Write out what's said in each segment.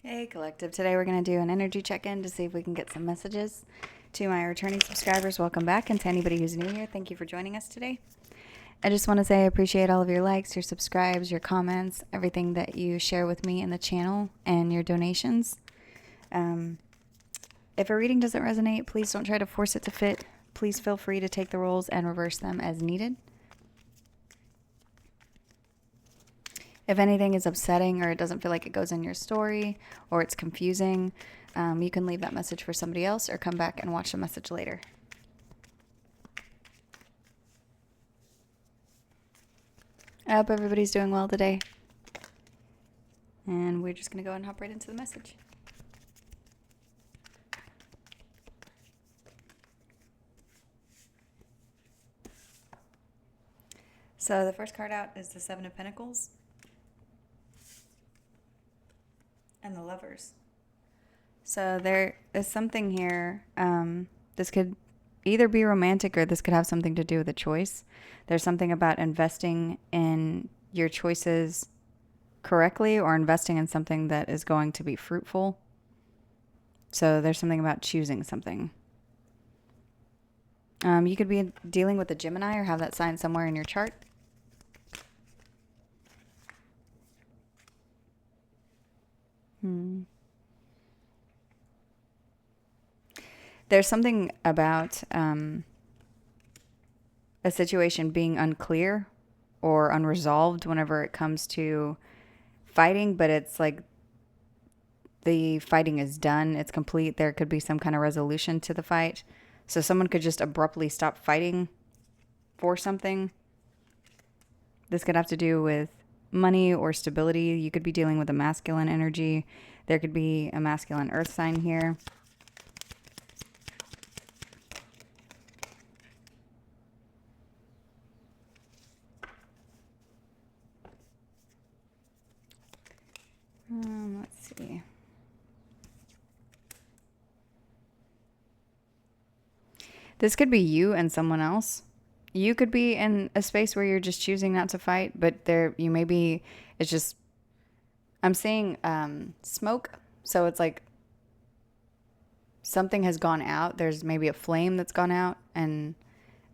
Hey Collective, today we're going to do an energy check-in to see if we can get some messages. To my returning subscribers, welcome back, and to anybody who's new here, thank you for joining us today. I just want to say I appreciate all of your likes, your subscribes, your comments, everything that you share with me in the channel, and your donations. If a reading doesn't resonate, please don't try to force it to fit. Please feel free to take the roles and reverse them as needed. If anything is upsetting or it doesn't feel like it goes in your story or it's confusing, you can leave that message for somebody else or come back and watch the message later. I hope everybody's doing well today. And we're just going to go and hop right into the message. So the first card out is the Seven of Pentacles and the Lovers. So there is something here. This could either be romantic or this could have something to do with a choice. There's something about investing in your choices correctly or investing in something that is going to be fruitful. So there's something about choosing something. You could be dealing with a Gemini or have that sign somewhere in your chart. There's something about a situation being unclear or unresolved whenever it comes to fighting, but it's like the fighting is done. It's complete. There could be some kind of resolution to the fight. So someone could just abruptly stop fighting for something. This could have to do with money or stability. You could be dealing with a masculine energy. There could be a masculine earth sign here. Let's see. This could be you and someone else. You could be in a space where you're just choosing not to fight, but there you may be, it's just, I'm seeing smoke. So it's like something has gone out. There's maybe a flame that's gone out, and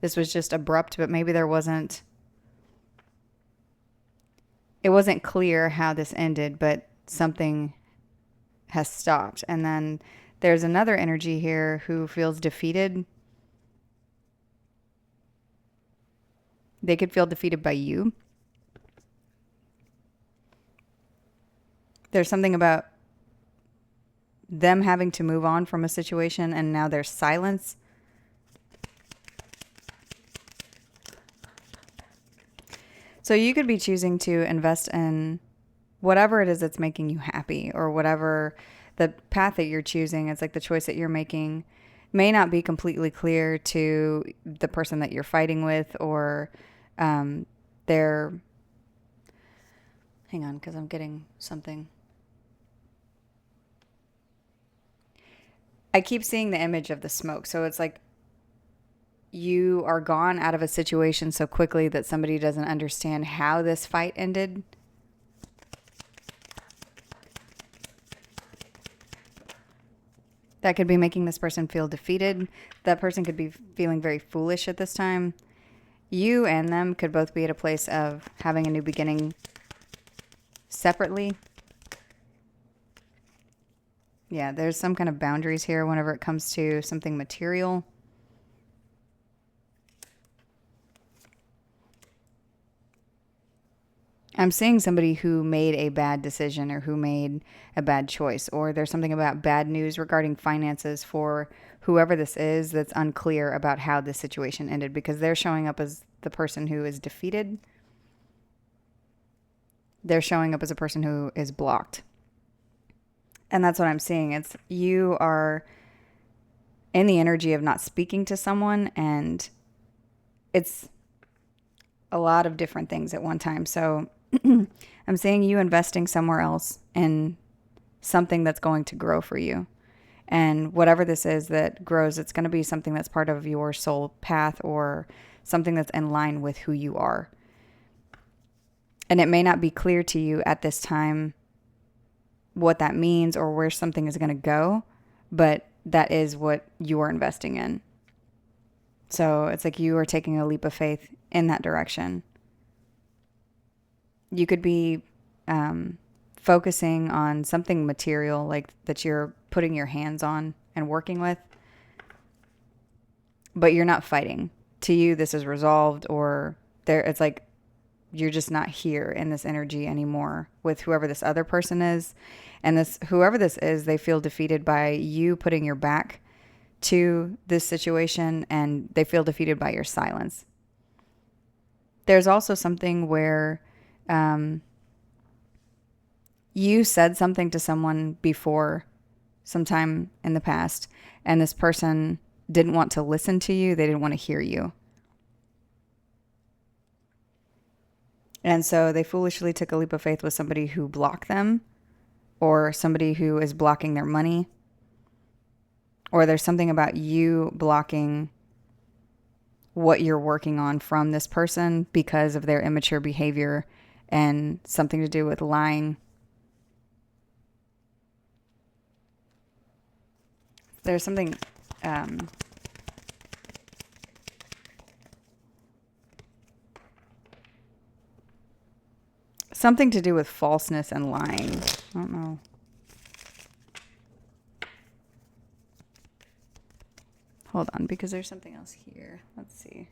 this was just abrupt, but maybe it wasn't clear how this ended, but something has stopped. And then there's another energy here who feels defeated. They could feel defeated by you. There's something about them having to move on from a situation, and now there's silence. So you could be choosing to invest in whatever it is that's making you happy, or whatever the path that you're choosing. It's like the choice that you're making may not be completely clear to the person that you're fighting with, or their, hang on, because I'm getting something. I keep seeing the image of the smoke. So it's like you are gone out of a situation so quickly that somebody doesn't understand how this fight ended. That could be making this person feel defeated. That person could be feeling very foolish at this time. You and them could both be at a place of having a new beginning separately. Yeah, there's some kind of boundaries here whenever it comes to something material. I'm seeing somebody who made a bad decision or who made a bad choice, or there's something about bad news regarding finances for whoever this is that's unclear about how this situation ended, because they're showing up as the person who is defeated. They're showing up as a person who is blocked. And that's what I'm seeing. It's you are in the energy of not speaking to someone, and it's a lot of different things at one time. So I'm seeing you investing somewhere else in something that's going to grow for you. And whatever this is that grows, it's going to be something that's part of your soul path or something that's in line with who you are. And it may not be clear to you at this time what that means or where something is going to go, but that is what you are investing in. So it's like you are taking a leap of faith in that direction. You could be focusing on something material, like that you're putting your hands on and working with, but you're not fighting. To you, this is resolved, or there. It's like you're just not here in this energy anymore with whoever this other person is, and this whoever this is, they feel defeated by you putting your back to this situation, and they feel defeated by your silence. There's also something where you said something to someone before, sometime in the past, and this person didn't want to listen to you. They didn't want to hear you. And so they foolishly took a leap of faith with somebody who blocked them, or somebody who is blocking their money, or there's something about you blocking what you're working on from this person because of their immature behavior and something to do with lying. There's something something to do with falseness and lying. I don't know. Hold on, because there's something else here. Let's see.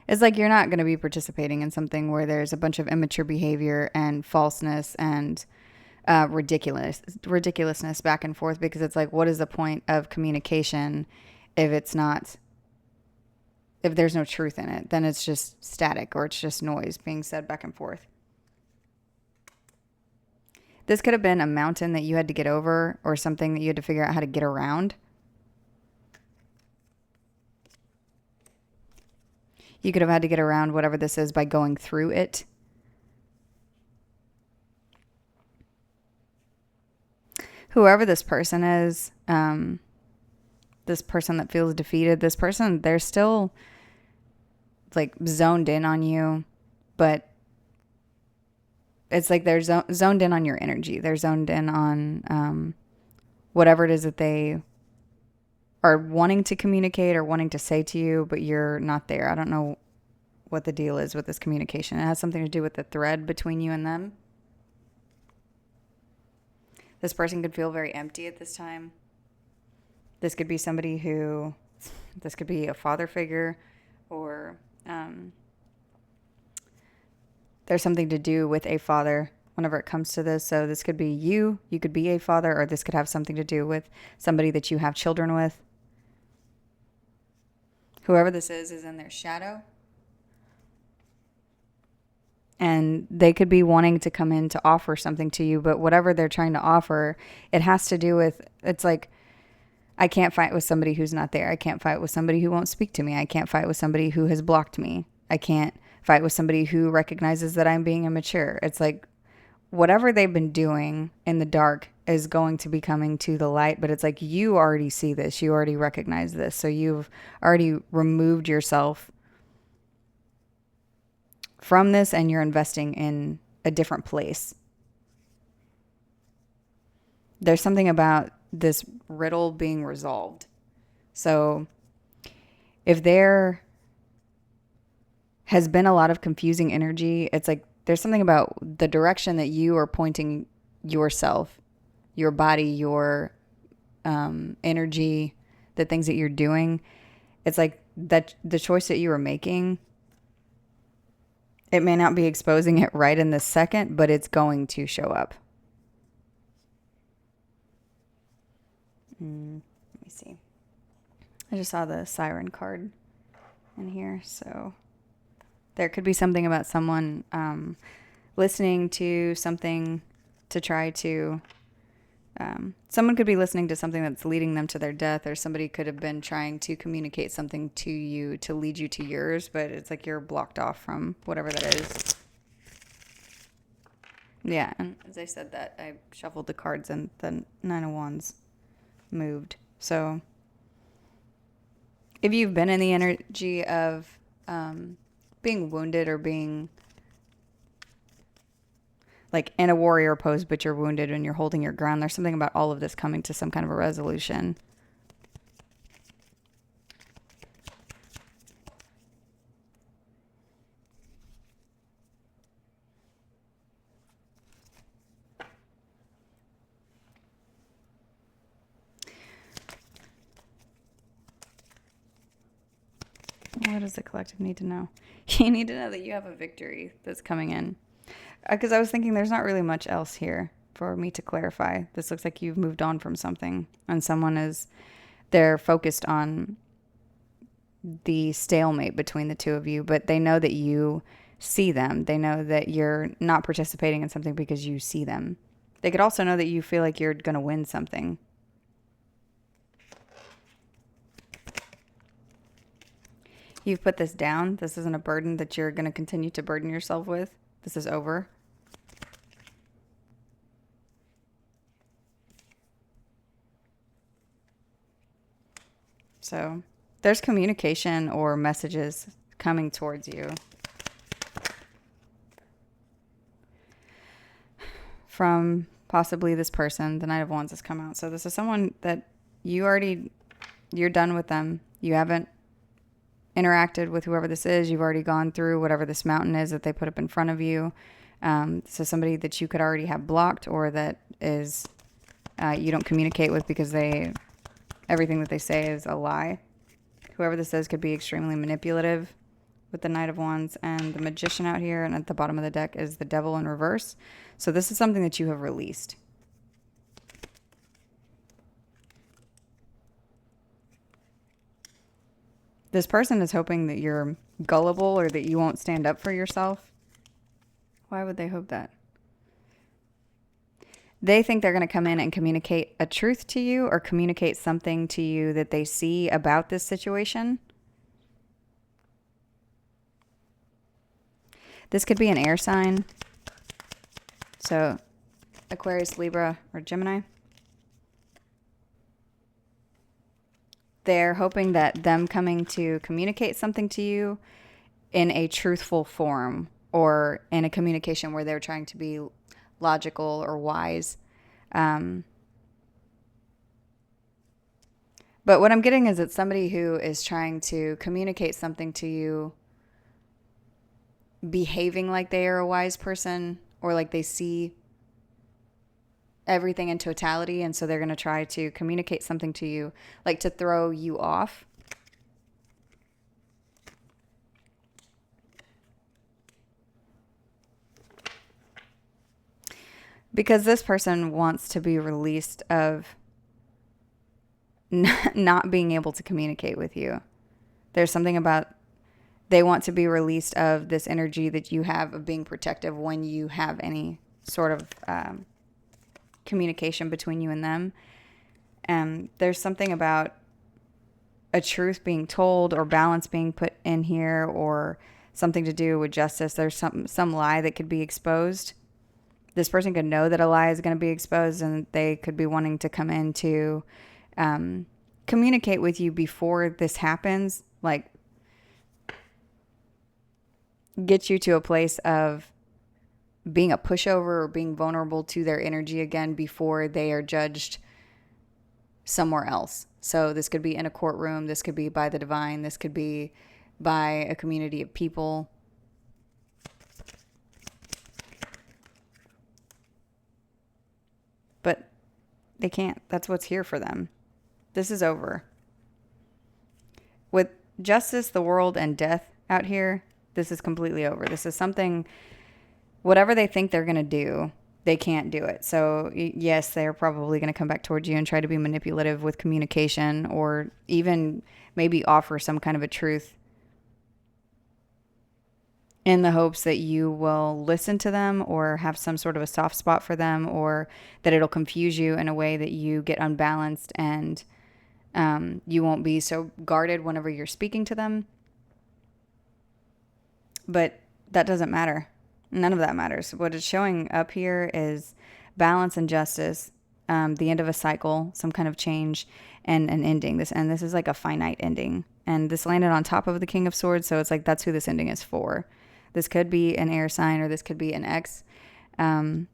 It's like you're not going to be participating in something where there's a bunch of immature behavior and falseness and ridiculousness back and forth, because it's like, what is the point of communication if there's no truth in it? Then it's just static, or it's just noise being said back and forth. This could have been a mountain that you had to get over, or something that you had to figure out how to get around. You could have had to get around whatever this is by going through it. Whoever this person is, this person that feels defeated, this person, they're still like zoned in on you, but it's like they're zoned in on your energy. They're zoned in on whatever it is that they are wanting to communicate or wanting to say to you, but you're not there. I don't know what the deal is with this communication. It has something to do with the thread between you and them. This person could feel very empty at this time. This could be somebody this could be a father figure, or there's something to do with a father whenever it comes to this. So this could be you could be a father, or this could have something to do with somebody that you have children with. Whoever this is in their shadow. And they could be wanting to come in to offer something to you, but whatever they're trying to offer, it has to do with, it's like, I can't fight with somebody who's not there. I can't fight with somebody who won't speak to me. I can't fight with somebody who has blocked me. I can't fight with somebody who recognizes that I'm being immature. It's like whatever they've been doing in the dark is going to be coming to the light, but it's like you already see this. You already recognize this. So you've already removed yourself from this, and you're investing in a different place. There's something about this riddle being resolved. So if there has been a lot of confusing energy, it's like there's something about the direction that you are pointing yourself, your body, your energy, the things that you're doing. It's like that the choice that you are making, it may not be exposing it right in this second, but it's going to show up. Let me see. I just saw the siren card in here. So there could be something about someone listening to something to try to... someone could be listening to something that's leading them to their death, or somebody could have been trying to communicate something to you to lead you to yours, but it's like you're blocked off from whatever that is. Yeah, and as I said that, I shuffled the cards and the Nine of Wands moved. So if you've been in the energy of being wounded or being like in a warrior pose, but you're wounded and you're holding your ground, there's something about all of this coming to some kind of a resolution. What does the collective need to know? You need to know that you have a victory that's coming in. Because I was thinking there's not really much else here for me to clarify. This looks like you've moved on from something, and someone is, they're focused on the stalemate between the two of you, but they know that you see them. They know that you're not participating in something because you see them. They could also know that you feel like you're going to win something. You've put this down. This isn't a burden that you're going to continue to burden yourself with. This is over. So there's communication or messages coming towards you from possibly this person. The Knight of Wands has come out. So this is someone that you're done with them. You haven't interacted with whoever this is. You've already gone through whatever this mountain is that they put up in front of you. So somebody that you could already have blocked, or that is you don't communicate with because everything that they say is a lie. Whoever this is could be extremely manipulative with the Knight of Wands and the Magician out here. And at the bottom of the deck is the Devil in reverse. So this is something that you have released. This person is hoping that you're gullible or that you won't stand up for yourself. Why would they hope that? They think they're going to come in and communicate a truth to you or communicate something to you that they see about this situation. This could be an air sign. So Aquarius, Libra, or Gemini. They're hoping that them coming to communicate something to you in a truthful form, or in a communication where they're trying to be logical or wise. But what I'm getting is it's somebody who is trying to communicate something to you, behaving like they are a wise person, or like they see everything in totality, and so they're going to try to communicate something to you, like to throw you off. Because this person wants to be released of not being able to communicate with you. There's something about, they want to be released of this energy that you have of being protective when you have any sort of communication between you and them. There's something about a truth being told, or balance being put in here, or something to do with justice. There's some lie that could be exposed. This person could know that a lie is going to be exposed, and they could be wanting to come in to communicate with you before this happens, like get you to a place of being a pushover or being vulnerable to their energy again before they are judged somewhere else. So this could be in a courtroom, this could be by the divine, this could be by a community of people. But they can't. That's what's here for them. This is over. With justice, the world, and death out here, this is completely over. This is something, whatever they think they're going to do, they can't do it. So yes, they're probably going to come back towards you and try to be manipulative with communication, or even maybe offer some kind of a truth in the hopes that you will listen to them, or have some sort of a soft spot for them, or that it'll confuse you in a way that you get unbalanced and you won't be so guarded whenever you're speaking to them. But that doesn't matter. None of that matters. What is showing up here is balance and justice, the end of a cycle, some kind of change, and an ending. This is like a finite ending. And this landed on top of the King of Swords. So it's like, that's who this ending is for. This could be an air sign, or this could be an ex. But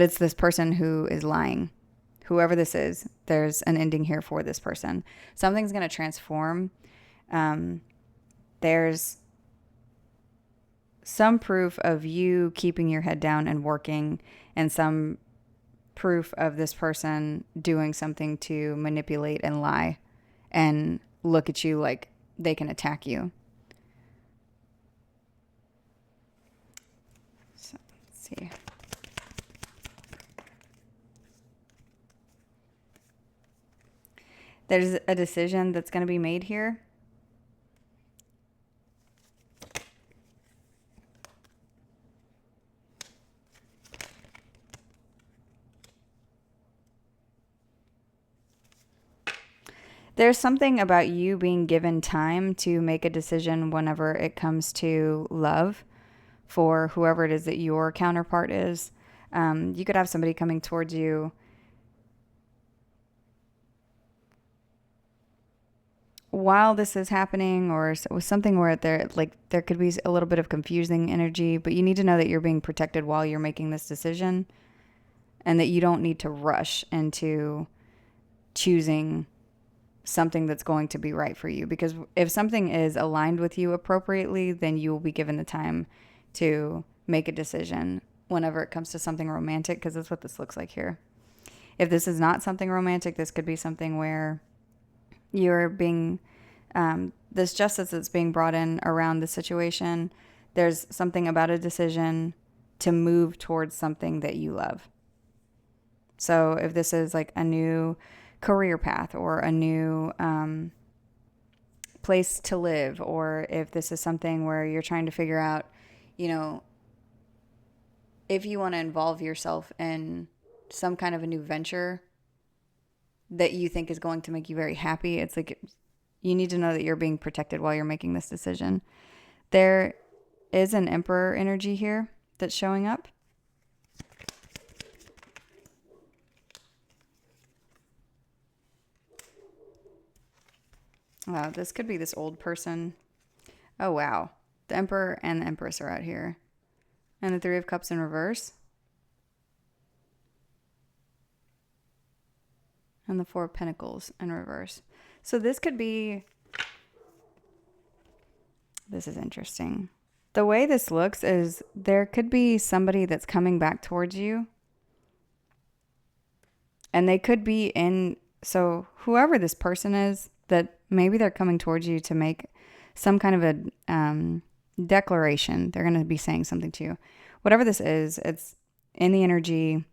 it's this person who is lying. Whoever this is, there's an ending here for this person. Something's going to transform. There's some proof of you keeping your head down and working, and some proof of this person doing something to manipulate and lie and look at you like they can attack you. So, let's see. There's a decision that's going to be made here. There's something about you being given time to make a decision whenever it comes to love for whoever it is that your counterpart is. You could have somebody coming towards you while this is happening, or something where there could be a little bit of confusing energy, but you need to know that you're being protected while you're making this decision, and that you don't need to rush into choosing something that's going to be right for you. Because if something is aligned with you appropriately, then you will be given the time to make a decision whenever it comes to something romantic, because that's what this looks like here. If this is not something romantic, this could be something where you're being, this justice that's being brought in around the situation, there's something about a decision to move towards something that you love. So if this is like a new career path, or a new place to live, or if this is something where you're trying to figure out, if you want to involve yourself in some kind of a new venture that you think is going to make you very happy, it's like you need to know that you're being protected while you're making this decision. There is an Emperor energy here that's showing up. Wow, this could be this old person. Oh, wow. The Emperor and the Empress are out here. And the Three of Cups in reverse. And the Four of Pentacles in reverse. So this could be... This is interesting. The way this looks is there could be somebody that's coming back towards you. And they could be in... So whoever this person is, that maybe they're coming towards you to make some kind of a declaration. They're going to be saying something to you. Whatever this is, it's in the energy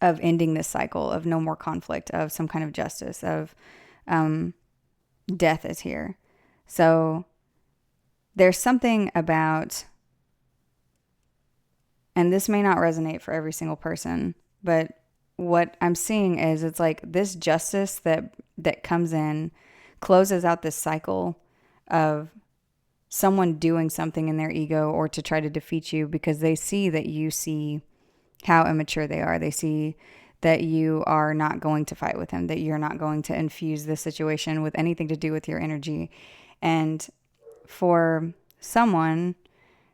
of ending this cycle, of no more conflict, of some kind of justice, of death is here. So there's something about, and this may not resonate for every single person, but what I'm seeing is it's like this justice that comes in closes out this cycle of someone doing something in their ego or to try to defeat you, because they see that you see how immature they are. They see that you are not going to fight with him, that you're not going to infuse this situation with anything to do with your energy. And for someone,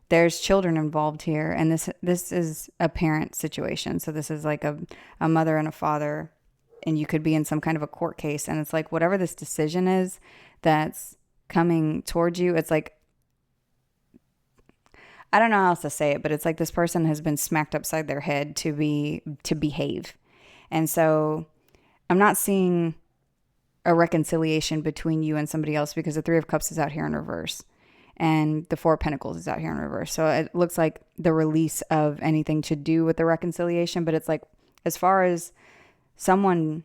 there's children involved here, and this is a parent situation. So this is like a mother and a father, and you could be in some kind of a court case, and it's like whatever this decision is that's coming towards you, it's like, I don't know how else to say it, but it's like this person has been smacked upside their head to behave. And so I'm not seeing a reconciliation between you and somebody else, because the Three of Cups is out here in reverse. And the Four of Pentacles is out here in reverse. So it looks like the release of anything to do with the reconciliation. But it's like, as far as someone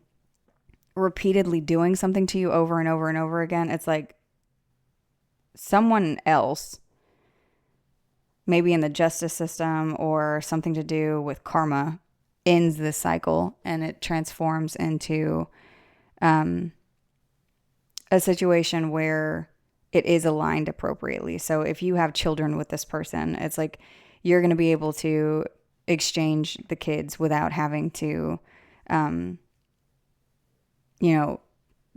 repeatedly doing something to you over and over and over again, it's like someone else, maybe in the justice system or something to do with karma, ends this cycle, and it transforms into a situation where it is aligned appropriately. So if you have children with this person, it's like you're going to be able to exchange the kids without having to,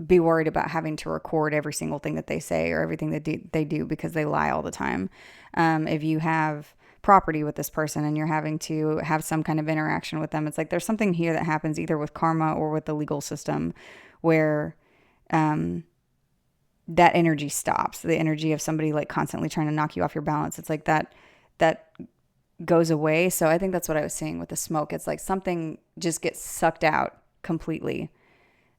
be worried about having to record every single thing that they say or everything that they do because they lie all the time. If you have property with this person and you're having to have some kind of interaction with them, it's like there's something here that happens either with karma or with the legal system where that energy stops. The energy of somebody like constantly trying to knock you off your balance. It's like that goes away. So I think that's what I was saying with the smoke. It's like something just gets sucked out completely.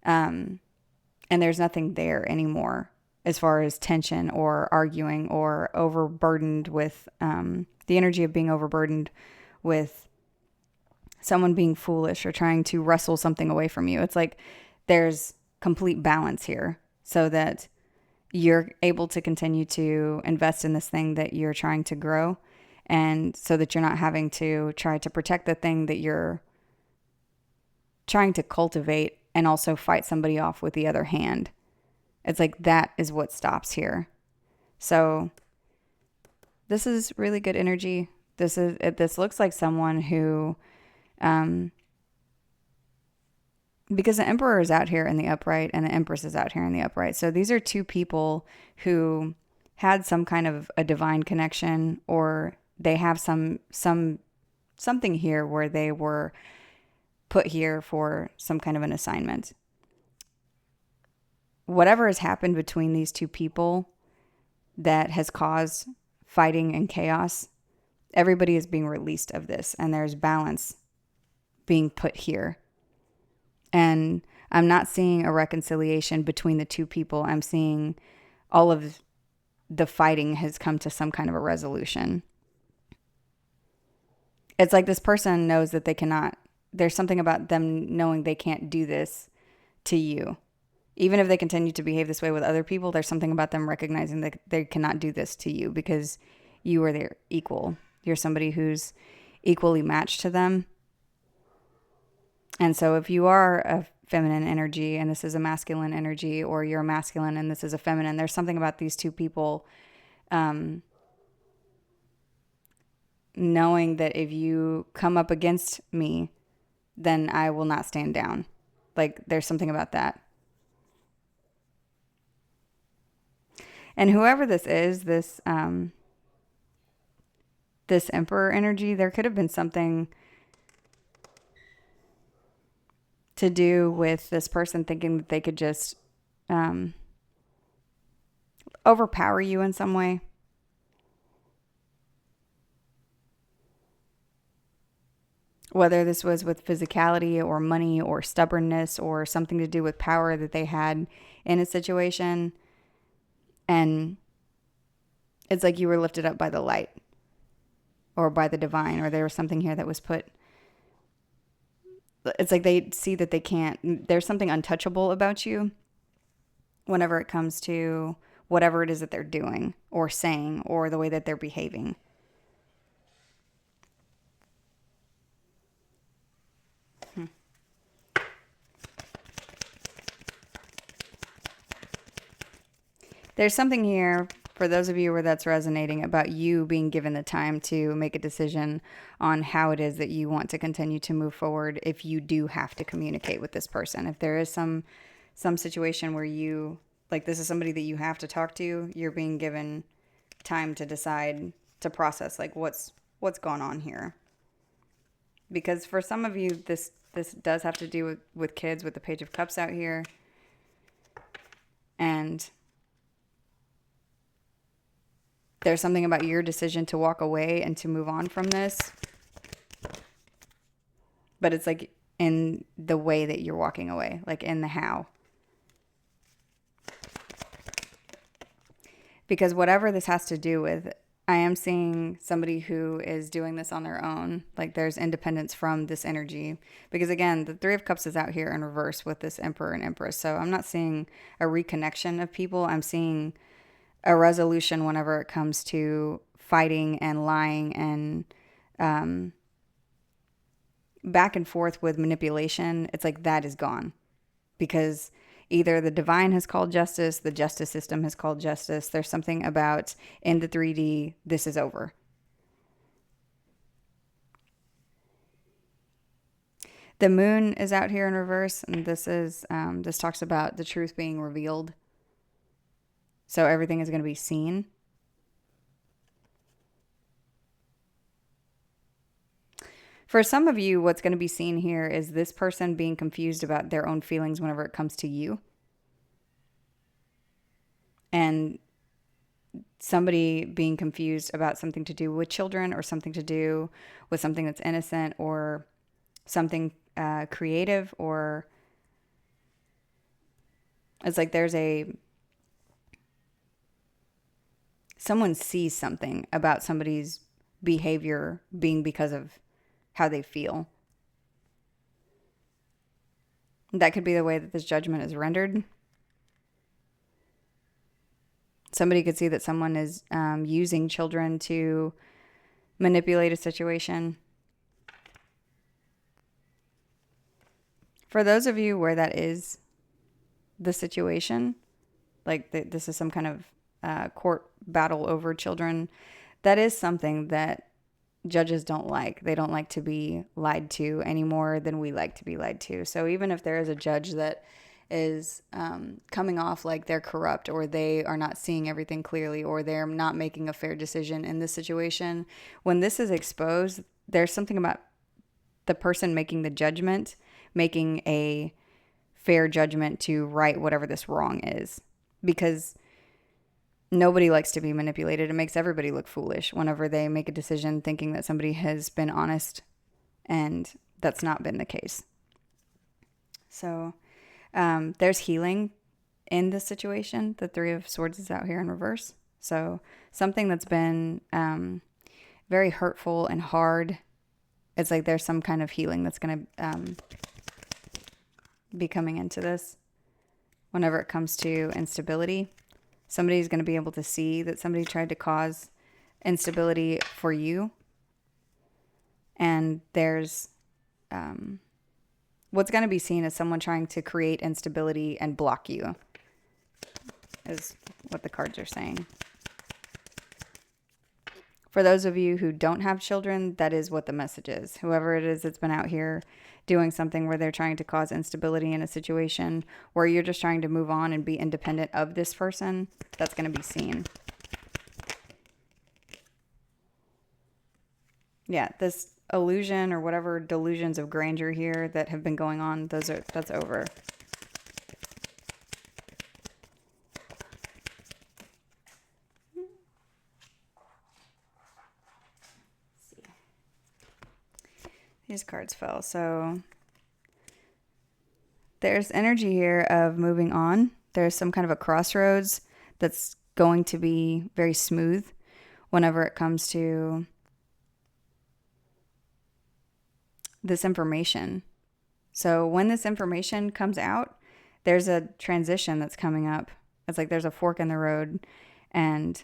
And there's nothing there anymore as far as tension or arguing or overburdened with the energy of being overburdened with someone being foolish or trying to wrestle something away from you. It's like there's complete balance here so that you're able to continue to invest in this thing that you're trying to grow, and so that you're not having to try to protect the thing that you're trying to cultivate and also fight somebody off with the other hand. It's like that is what stops here. So this is really good energy. This looks like someone who, because the Emperor is out here in the upright and the Empress is out here in the upright. So these are two people who had some kind of a divine connection, or they have something here where they were put here for some kind of an assignment. Whatever has happened between these two people that has caused fighting and chaos, everybody is being released of this, and there's balance being put here. And I'm not seeing a reconciliation between the two people. I'm seeing all of the fighting has come to some kind of a resolution. It's like this person knows that they cannot, there's something about them knowing they can't do this to you. Even if they continue to behave this way with other people, there's something about them recognizing that they cannot do this to you because you are their equal. You're somebody who's equally matched to them. And so if you are a feminine energy and this is a masculine energy, or you're a masculine and this is a feminine, there's something about these two people knowing that if you come up against me, then I will not stand down. Like there's something about that. And whoever this is, this Emperor energy, there could have been something to do with this person thinking that they could just overpower you in some way. Whether this was with physicality or money or stubbornness or something to do with power that they had in a situation. And it's like you were lifted up by the light or by the divine, or there was something here that was put. It's like they see that they can't, there's something untouchable about you whenever it comes to whatever it is that they're doing or saying or the way that they're behaving. There's something here, for those of you where that's resonating, about you being given the time to make a decision on how it is that you want to continue to move forward if you do have to communicate with this person. If there is some situation where you, like this is somebody that you have to talk to, you're being given time to decide, to process, like what's going on here. Because for some of you, this does have to do with kids, with the Page of Cups out here. And there's something about your decision to walk away and to move on from this. But it's like in the way that you're walking away, like in the how. Because whatever this has to do with, I am seeing somebody who is doing this on their own. Like there's independence from this energy. Because again, the Three of Cups is out here in reverse with this Emperor and Empress. So I'm not seeing a reconnection of people. I'm seeing a resolution whenever it comes to fighting and lying and back and forth with manipulation. It's like that is gone, because either the divine has called justice, the justice system has called justice. There's something about in the 3D, this is over. The moon is out here in reverse, and this talks about the truth being revealed. So everything is going to be seen. For some of you, what's going to be seen here is this person being confused about their own feelings whenever it comes to you. And somebody being confused about something to do with children, or something to do with something that's innocent, or something creative, or it's like someone sees something about somebody's behavior being because of how they feel. That could be the way that this judgment is rendered. Somebody could see that someone is using children to manipulate a situation. For those of you where that is the situation, like this is some kind of court battle over children, that is something that judges don't like. They don't like to be lied to any more than we like to be lied to. So even if there is a judge that is coming off like they're corrupt, or they are not seeing everything clearly, or they're not making a fair decision in this situation, when this is exposed, there's something about the person making the judgment, making a fair judgment to right whatever this wrong is. Because nobody likes to be manipulated. It makes everybody look foolish whenever they make a decision thinking that somebody has been honest, and that's not been the case. So there's healing in this situation. The Three of Swords is out here in reverse. So something that's been very hurtful and hard, it's like there's some kind of healing that's going to be coming into this. Whenever it comes to instability, somebody's going to be able to see that somebody tried to cause instability for you. And there's what's going to be seen as someone trying to create instability and block you, is what the cards are saying. For those of you who don't have children, that is what the message is. Whoever it is that's been out here doing something where they're trying to cause instability in a situation where you're just trying to move on and be independent of this person, that's going to be seen. Yeah, this illusion or whatever delusions of grandeur here that have been going on, that's over. These cards fell. So there's energy here of moving on. There's some kind of a crossroads that's going to be very smooth whenever it comes to this information. So when this information comes out, there's a transition that's coming up. It's like there's a fork in the road. And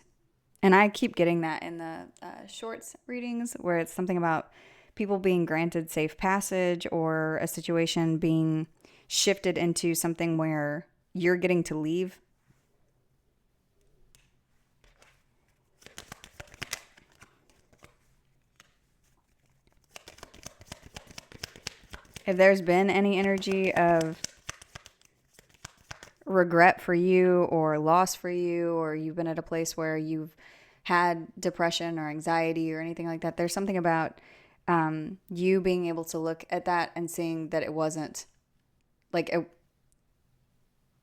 I keep getting that in the shorts readings, where it's something about people being granted safe passage, or a situation being shifted into something where you're getting to leave. If there's been any energy of regret for you, or loss for you, or you've been at a place where you've had depression or anxiety or anything like that, there's something about you being able to look at that and seeing that it wasn't like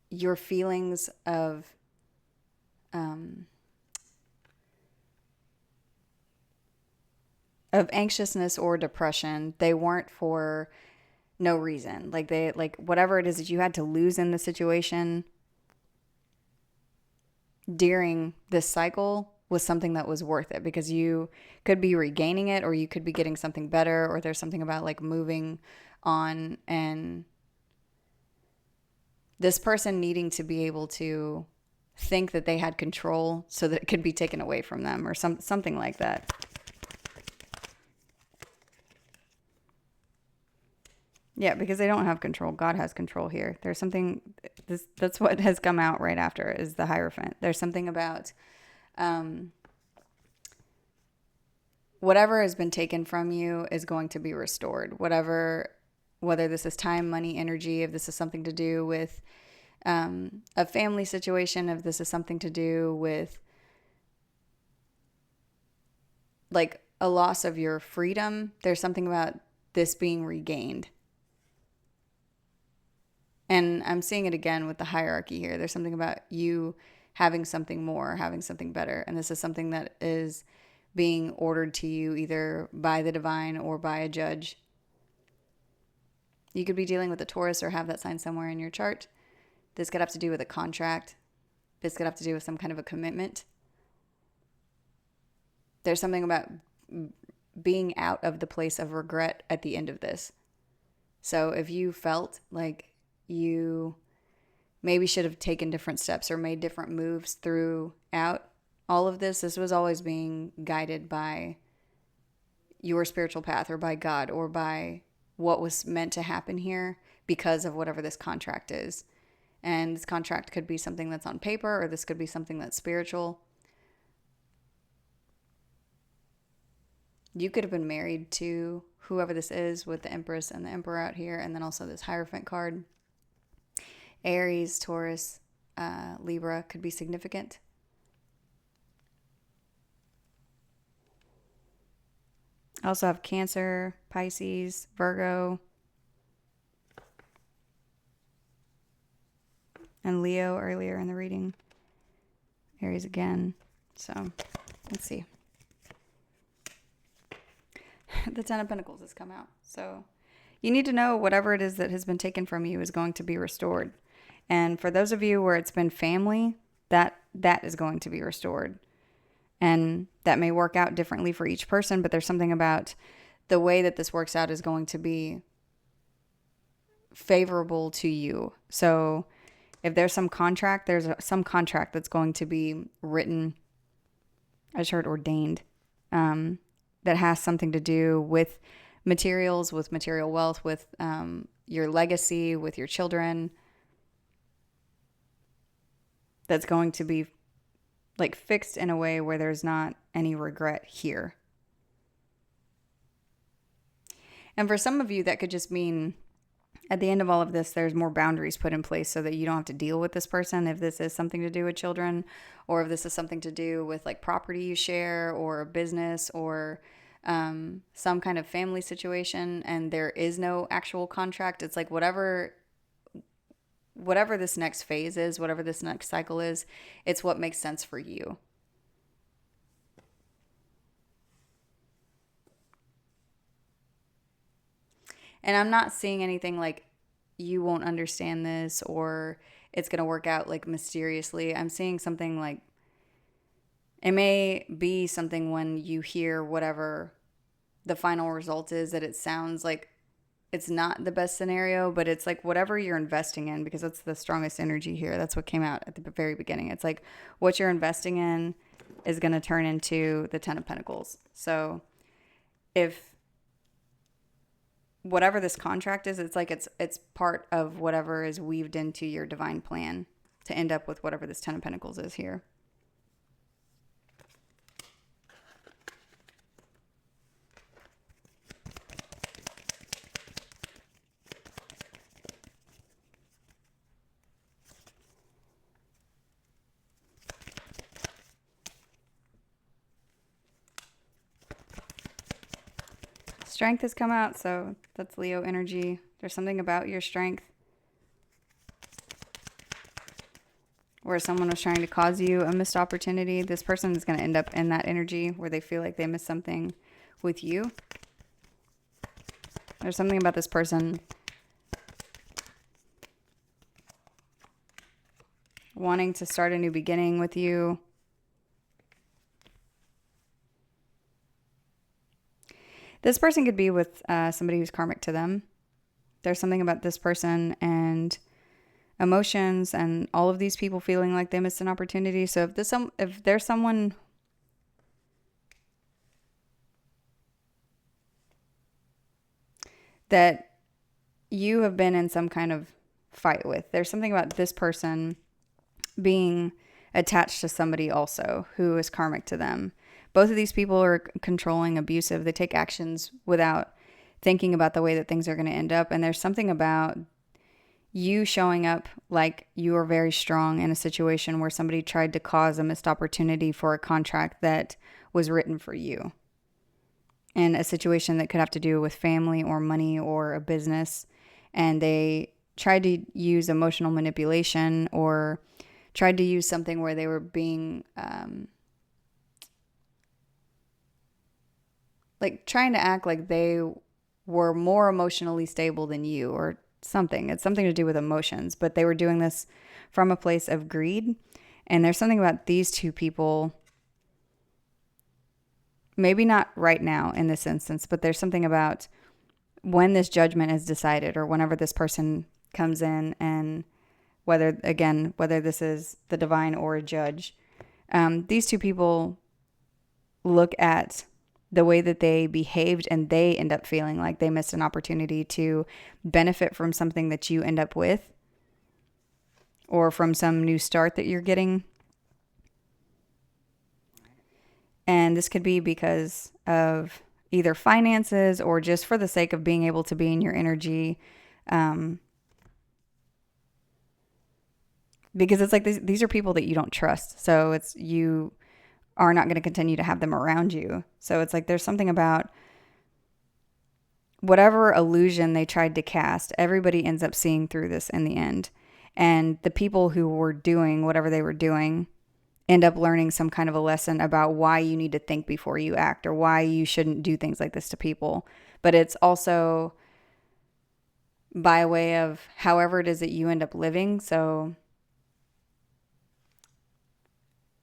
your feelings of anxiousness or depression, they weren't for no reason. Like whatever it is that you had to lose in the situation during this cycle was something that was worth it, because you could be regaining it, or you could be getting something better, or there's something about like moving on, and this person needing to be able to think that they had control so that it could be taken away from them, or something like that. Yeah, because they don't have control. God has control here. There's something, that's what has come out right after, is the Hierophant. There's something about whatever has been taken from you is going to be restored. Whatever whether this is time, money, energy, if this is something to do with a family situation, if this is something to do with like a loss of your freedom, there's something about this being regained. And I'm seeing it again with the hierarchy here. There's something about you having something more, having something better. And this is something that is being ordered to you either by the divine or by a judge. You could be dealing with a Taurus or have that sign somewhere in your chart. This could have to do with a contract. This could have to do with some kind of a commitment. There's something about being out of the place of regret at the end of this. So if you felt like you maybe should have taken different steps or made different moves throughout all of this, this was always being guided by your spiritual path or by God or by what was meant to happen here because of whatever this contract is. And this contract could be something that's on paper, or this could be something that's spiritual. You could have been married to whoever this is, with the Empress and the Emperor out here, and then also this Hierophant card. Aries, Taurus, Libra could be significant. I also have Cancer, Pisces, Virgo, and Leo earlier in the reading. Aries again. So, let's see. The Ten of Pentacles has come out. So, you need to know whatever it is that has been taken from you is going to be restored. And for those of you where it's been family, that is going to be restored. And that may work out differently for each person, but there's something about the way that this works out is going to be favorable to you. So if there's some contract, there's some contract that's going to be written, I just heard ordained, that has something to do with materials, with material wealth, with your legacy, with your children. That's going to be like fixed in a way where there's not any regret here. And for some of you, that could just mean at the end of all of this, there's more boundaries put in place so that you don't have to deal with this person if this is something to do with children, or if this is something to do with like property you share or a business or some kind of family situation, and there is no actual contract. It's like whatever this next phase is, whatever this next cycle is, it's what makes sense for you. And I'm not seeing anything like you won't understand this or it's going to work out like mysteriously. I'm seeing something like it may be something when you hear whatever the final result is that it sounds like it's not the best scenario, but it's like whatever you're investing in, because that's the strongest energy here. That's what came out at the very beginning. It's like what you're investing in is going to turn into the Ten of Pentacles. So if whatever this contract is, it's like it's part of whatever is weaved into your divine plan to end up with whatever this Ten of Pentacles is here. Strength has come out, so that's Leo energy. There's something about your strength where someone was trying to cause you a missed opportunity. This person is going to end up in that energy where they feel like they missed something with you. There's something about this person wanting to start a new beginning with you. This person could be with somebody who's karmic to them. There's something about this person and emotions and all of these people feeling like they missed an opportunity. So if there's someone that you have been in some kind of fight with, there's something about this person being attached to somebody also who is karmic to them. Both of these people are controlling, abusive. They take actions without thinking about the way that things are going to end up. And there's something about you showing up like you are very strong in a situation where somebody tried to cause a missed opportunity for a contract that was written for you. In a situation that could have to do with family or money or a business. And they tried to use emotional manipulation or tried to use something where they were being like trying to act like they were more emotionally stable than you or something. It's something to do with emotions, but they were doing this from a place of greed. And there's something about these two people, maybe not right now in this instance, but there's something about when this judgment is decided or whenever this person comes in, and whether this is the divine or a judge, these two people look at the way that they behaved and they end up feeling like they missed an opportunity to benefit from something that you end up with or from some new start that you're getting. And this could be because of either finances or just for the sake of being able to be in your energy. Because it's like these are people that you don't trust. So it's you are not going to continue to have them around you. So it's like there's something about whatever illusion they tried to cast, everybody ends up seeing through this in the end. And the people who were doing whatever they were doing end up learning some kind of a lesson about why you need to think before you act or why you shouldn't do things like this to people. But it's also by way of however it is that you end up living. So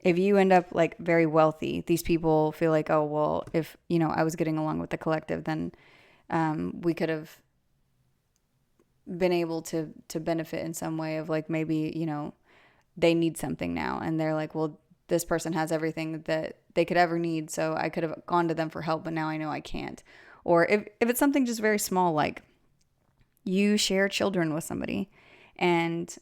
if you end up like very wealthy, these people feel like, oh, well, if, I was getting along with the collective, then we could have been able to benefit in some way of like maybe, they need something now. And they're like, well, this person has everything that they could ever need. So I could have gone to them for help, but now I know I can't. Or if it's something just very small, like you share children with somebody and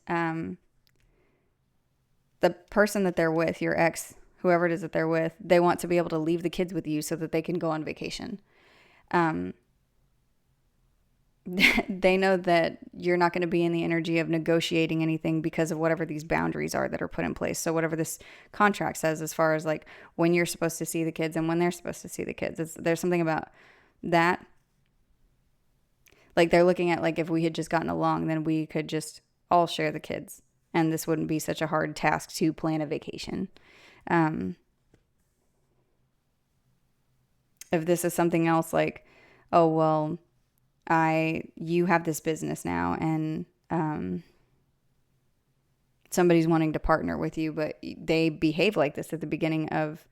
the person that they're with, your ex, whoever it is that they're with, they want to be able to leave the kids with you so that they can go on vacation. They know that you're not going to be in the energy of negotiating anything because of whatever these boundaries are that are put in place. So whatever this contract says as far as like when you're supposed to see the kids and when they're supposed to see the kids, there's something about that. Like they're looking at like if we had just gotten along, then we could just all share the kids. And this wouldn't be such a hard task to plan a vacation. If this is something else like, oh, well, you have this business now and somebody's wanting to partner with you, but they behave like this at the beginning of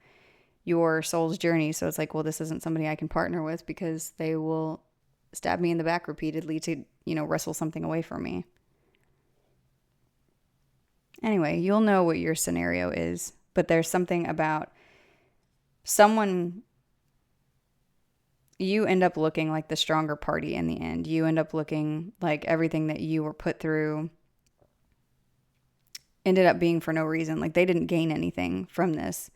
your soul's journey. So it's like, well, this isn't somebody I can partner with because they will stab me in the back repeatedly to, wrestle something away from me. Anyway, you'll know what your scenario is, but there's something about someone, you end up looking like the stronger party in the end. You end up looking like everything that you were put through ended up being for no reason. Like they didn't gain anything from this.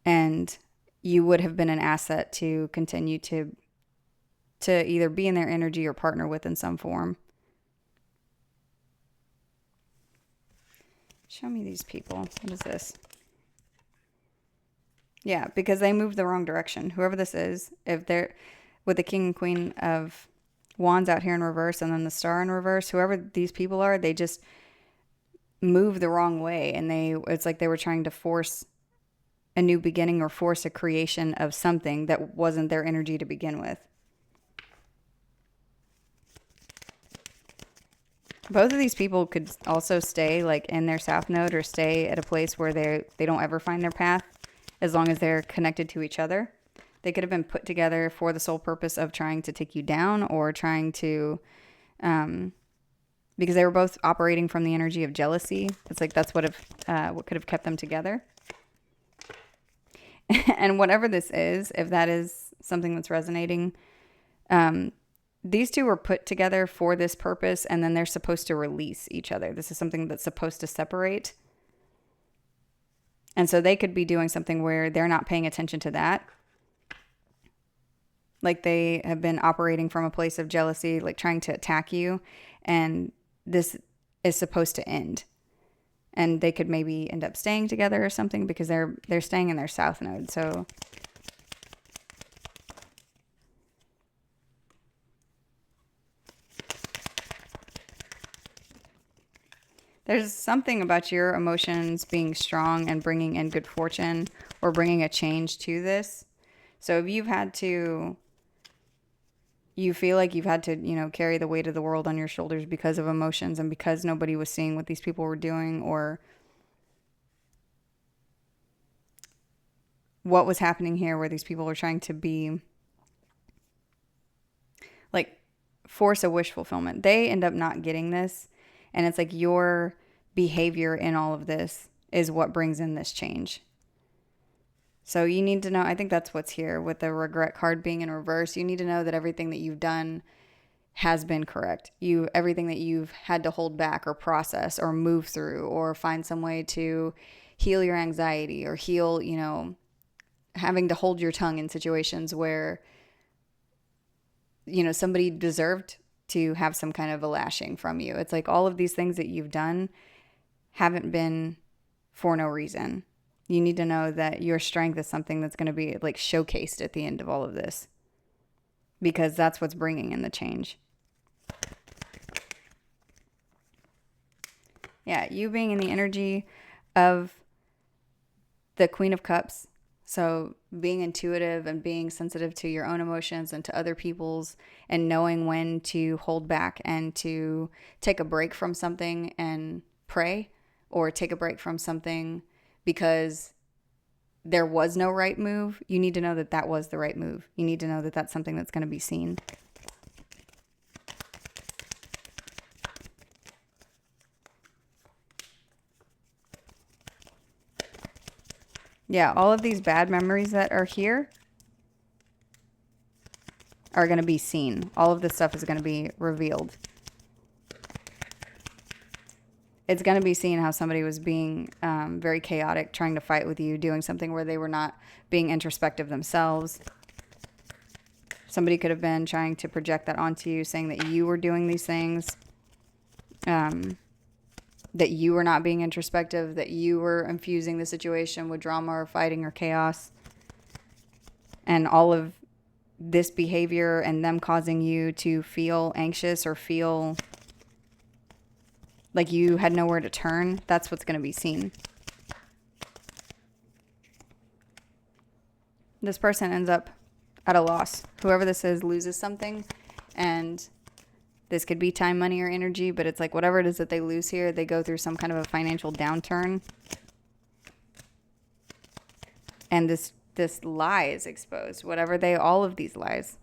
And you would have been an asset to continue to either be in their energy or partner with in some form. Show me these people. What is this? Yeah, because they moved the wrong direction. Whoever this is, if they're with the King and Queen of Wands out here in reverse and then the Star in reverse, whoever these people are, they just move the wrong way. And it's like they were trying to force a new beginning or force a creation of something that wasn't their energy to begin with. Both of these people could also stay like in their south node or stay at a place where they don't ever find their path as long as they're connected to each other. They could have been put together for the sole purpose of trying to take you down or trying to, because they were both operating from the energy of jealousy. It's like that's what could have kept them together. And whatever this is, if that is something that's resonating, these two were put together for this purpose, and then they're supposed to release each other. This is something that's supposed to separate. And so they could be doing something where they're not paying attention to that. Like they have been operating from a place of jealousy, like trying to attack you. And this is supposed to end. And they could maybe end up staying together or something because they're staying in their south node. So there's something about your emotions being strong and bringing in good fortune or bringing a change to this. So if you feel like you've had to, carry the weight of the world on your shoulders because of emotions and because nobody was seeing what these people were doing or what was happening here where these people were trying to be like force a wish fulfillment. They end up not getting this. And it's like your behavior in all of this is what brings in this change. So you need to know, I think that's what's here with the regret card being in reverse. You need to know that everything that you've done has been correct. Everything that you've had to hold back or process or move through or find some way to heal your anxiety or heal, having to hold your tongue in situations where, somebody deserved to have some kind of a lashing from you. It's like all of these things that you've done haven't been for no reason. You need to know that your strength is something that's going to be like showcased at the end of all of this because that's what's bringing in the change. Yeah, you being in the energy of the Queen of Cups. So being intuitive and being sensitive to your own emotions and to other people's and knowing when to hold back and to take a break from something and pray or take a break from something because there was no right move. You need to know that that was the right move. You need to know that that's something that's going to be seen. Yeah, all of these bad memories that are here are going to be seen. All of this stuff is going to be revealed. It's going to be seen how somebody was being very chaotic, trying to fight with you, doing something where they were not being introspective themselves. Somebody could have been trying to project that onto you, saying that you were doing these things, that you were not being introspective, that you were infusing the situation with drama or fighting or chaos. And all of this behavior and them causing you to feel anxious or feel like you had nowhere to turn, that's what's going to be seen. This person ends up at a loss. Whoever this is loses something, and this could be time, money, or energy, but it's like whatever it is that they lose here, they go through some kind of a financial downturn. And this lie is exposed. All of these lies.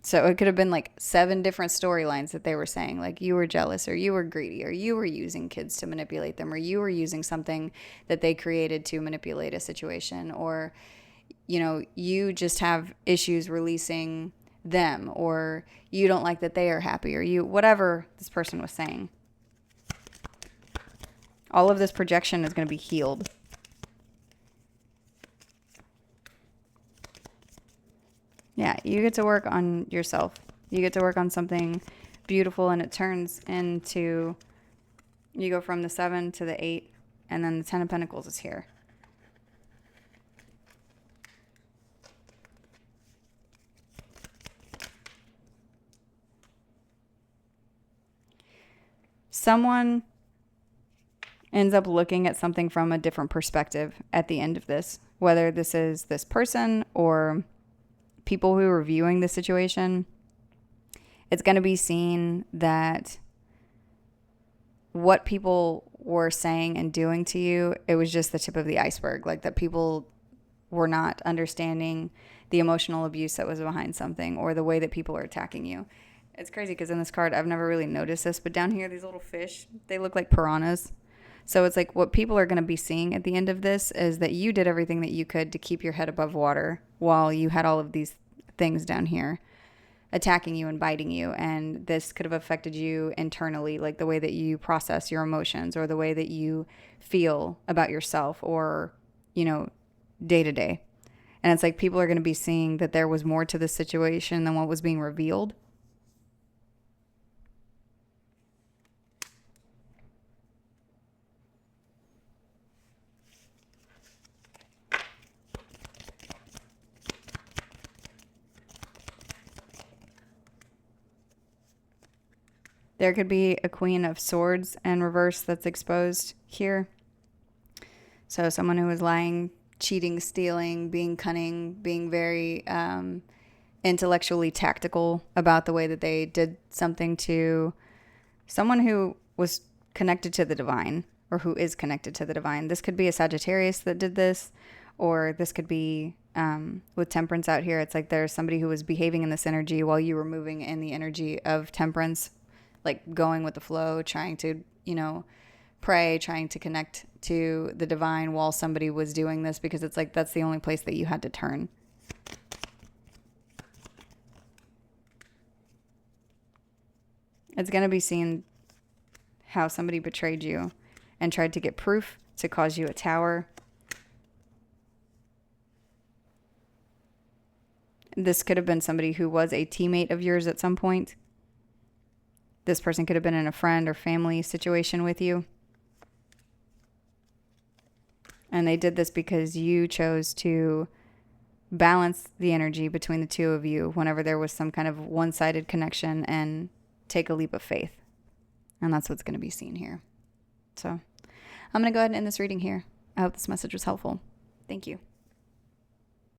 So it could have been like 7 different storylines that they were saying, like you were jealous or you were greedy or you were using kids to manipulate them or you were using something that they created to manipulate a situation or, you just have issues releasing them or you don't like that they are happy or whatever this person was saying. All of this projection is going to be healed. Yeah, you get to work on yourself. You get to work on something beautiful and it turns into, you go from the 7 to the 8 and then the 10 of Pentacles is here. Someone ends up looking at something from a different perspective at the end of this, whether this is this person or people who are viewing the situation. It's going to be seen that what people were saying and doing to you, it was just the tip of the iceberg. Like that people were not understanding the emotional abuse that was behind something or the way that people are attacking you. It's crazy because in this card, I've never really noticed this, but down here, these little fish, they look like piranhas. So it's like what people are going to be seeing at the end of this is that you did everything that you could to keep your head above water while you had all of these things down here attacking you and biting you. And this could have affected you internally, like the way that you process your emotions or the way that you feel about yourself or, day to day. And it's like people are going to be seeing that there was more to this situation than what was being revealed. There could be a Queen of Swords in reverse that's exposed here. So someone who is lying, cheating, stealing, being cunning, being very intellectually tactical about the way that they did something to someone who was connected to the divine, or who is connected to the divine. This could be a Sagittarius that did this, or this could be with Temperance out here. It's like there's somebody who was behaving in this energy while you were moving in the energy of Temperance, like going with the flow, trying to, pray, trying to connect to the divine while somebody was doing this, because it's like that's the only place that you had to turn. It's going to be seen how somebody betrayed you and tried to get proof to cause you a tower. This could have been somebody who was a teammate of yours at some point. This person could have been in a friend or family situation with you. And they did this because you chose to balance the energy between the two of you whenever there was some kind of one-sided connection, and take a leap of faith. And that's what's going to be seen here. So I'm going to go ahead and end this reading here. I hope this message was helpful. Thank you.